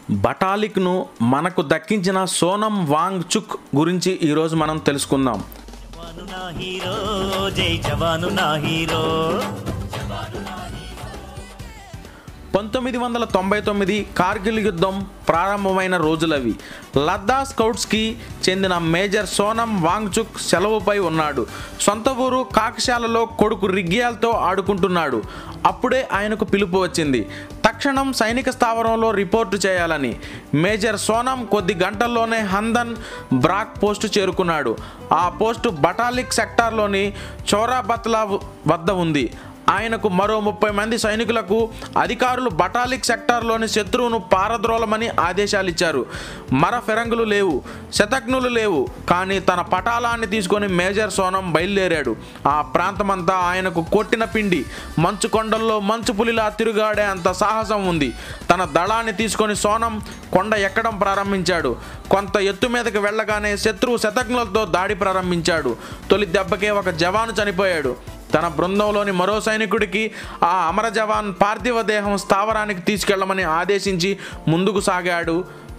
బటాలిక్ను మనకు దక్కించిన సోనం వాంగ్చుక్ గురించి ఈరోజు మనం తెలుసుకుందాం. జవాను నా హీరో, జై జవాను నా హీరో. 1999 కార్గిల్ యుద్ధం ప్రారంభమైన రోజులవి. లద్దాఖ్ స్కౌట్స్కి చెందిన మేజర్ సోనం వాంగ్చుక్ సెలవుపై ఉన్నాడు. సొంత ఊరు కాకశాలలో కొడుకు రిగ్యాల్తో ఆడుకుంటున్నాడు. అప్పుడే ఆయనకు పిలుపు వచ్చింది. తక్షణం సైనిక స్థావరంలో రిపోర్టు చేయాలని. మేజర్ సోనం కొద్ది గంటల్లోనే హందన్ బ్రాక్ పోస్టు చేరుకున్నాడు. ఆ పోస్టు బటాలిక్ సెక్టార్లోని చోరాబత్లా వద్ద ఉంది. ఆయనకు మరో 30 మంది సైనికులకు అధికారులు బటాలిక్ సెక్టార్లోని శత్రువును పారద్రోలమని ఆదేశాలు ఇచ్చారు. మర ఫిరంగులు లేవు, శతఘ్నులు లేవు. కానీ తన పటాలాన్ని తీసుకొని మేజర్ సోనం బయలుదేరాడు. ఆ ప్రాంతమంతా ఆయనకు కొట్టిన పిండి. మంచు కొండల్లో మంచు పులిలా తిరుగాడే అంత సాహసం ఉంది. తన దళాన్ని తీసుకొని సోనం కొండ ఎక్కడం ప్రారంభించాడు. కొంత ఎత్తు మీదకి వెళ్ళగానే శత్రువు శతఘ్నులతో దాడి ప్రారంభించాడు. తొలి దెబ్బకే ఒక జవాను చనిపోయాడు. తన బృందంలోని మరో సైనికుడికి ఆ అమర జవాన్ పార్థివ దేహం స్థావరానికి తీసుకెళ్లమని ఆదేశించి ముందుకు సాగాడు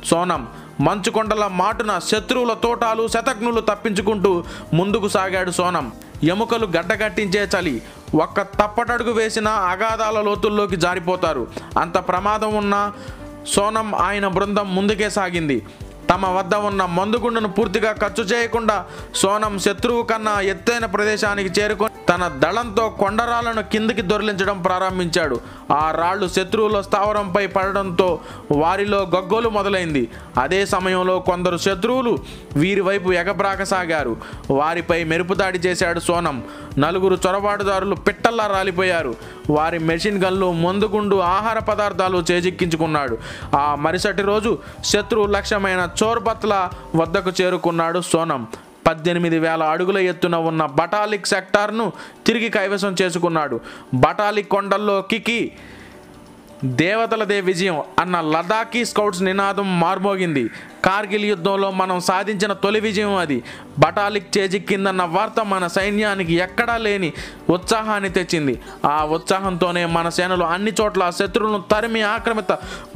సోనం. మంచుకొండల మాటున శత్రువుల తోటాలు శతఘ్నులు తప్పించుకుంటూ ముందుకు సాగాడు సోనం. ఎముకలు గడ్డగట్టించే చలి. ఒక్క తప్పటడుగు వేసిన అగాధాల లోతుల్లోకి జారిపోతారు. అంత ప్రమాదం ఉన్న సోనం ఆయన బృందం ముందుకే సాగింది. తమ వద్ద ఉన్న మందుగుండును పూర్తిగా ఖర్చు చేయకుండా సోనం శత్రువు కన్నా ఎత్తైన ప్రదేశానికి చేరుకొని తన దళంతో కొండరాలను కిందికి దొర్లించడం ప్రారంభించాడు. ఆ రాళ్లు శత్రువుల స్థావరంపై పడడంతో వారిలో గగ్గోలు మొదలైంది. అదే సమయంలో కొందరు శత్రువులు వీరి వైపు ఎగబ్రాకసాగారు. వారిపై మెరుపుదాడి చేశాడు సోనం. 4 చొరబాటుదారులు పిట్టల్లా రాలిపోయారు. వారి మెషిన్ గన్లు, మందుగుండు, ఆహార పదార్థాలు చేజిక్కించుకున్నాడు. ఆ మరుసటి రోజు శత్రువు లక్ష్యమైన చోర్బత్లా వద్దకు చేరుకున్నాడు సోనం. 18,000 అడుగుల ఎత్తున ఉన్న బటాలిక్ సెక్టార్ను తిరిగి కైవసం చేసుకున్నాడు. బటాలిక్ కొండల్లో కికి దేవతలదే విజయం అన్న లదాఖీ స్కౌట్స్ నినాదం మార్మోగింది. కార్గిల్ యుద్ధంలో మనం సాధించిన తొలి విజయం అది. బటాలిక్ చేజిక్కిందన్న వార్త మన సైన్యానికి ఎక్కడా లేని ఉత్సాహాన్ని తెచ్చింది. ఆ ఉత్సాహంతోనే మన సేనలు అన్ని చోట్ల శత్రువులను తరిమి ఆక్రమిత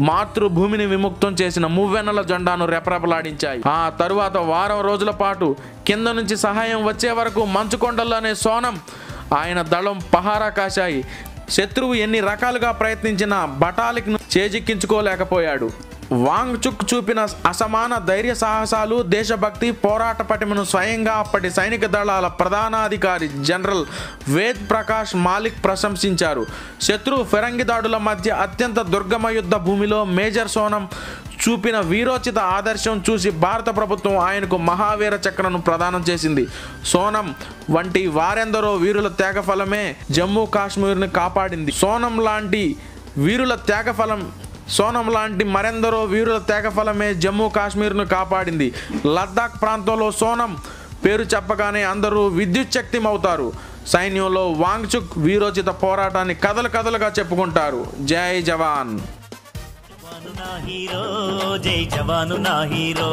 మాతృభూమిని విముక్తం చేసిన మువ్వెన్నెల జెండాను రెపరెపలాడించాయి. ఆ తరువాత వారం రోజుల పాటు కింద నుంచి సహాయం వచ్చే వరకు మంచుకొండల్లోనే సోనం ఆయన దళం పహారా కాశాయి. శత్రువు ఎన్ని రకాలుగా ప్రయత్నించినా బటాలిక్ను చేజిక్కించుకోలేకపోయాడు. వాంగ్చుక్ చూపిన అసమాన ధైర్య సాహసాలు, దేశభక్తి, పోరాట పటిమను స్వయంగా అప్పటి సైనిక దళాల ప్రధానాధికారి జనరల్ వేద్ ప్రకాష్ మాలిక్ ప్రశంసించారు. శత్రువు ఫిరంగి దాడుల మధ్య అత్యంత దుర్గమ యుద్ధ భూమిలో మేజర్ సోనం చూపిన వీరోచిత ఆదర్శం చూసి భారత ప్రభుత్వం ఆయనకు మహావీర చక్రను ప్రదానం చేసింది. సోనం వంటి వారెందరో వీరుల త్యాగఫలమే జమ్మూ కాశ్మీర్ని కాపాడింది. సోనం లాంటి మరెందరో వీరుల త్యాగఫలమే జమ్మూ కాశ్మీర్ను కాపాడింది. లద్దాఖ్ ప్రాంతంలో సోనం పేరు చెప్పగానే అందరూ విద్యుత్ శక్తిమవుతారు. సైన్యంలో వాంగ్చుక్ వీరోచిత పోరాటాన్ని కథలు కథలుగా చెప్పుకుంటారు. జై జవాన్. జవాను నా హీరో, జై జవాను నా హీరో.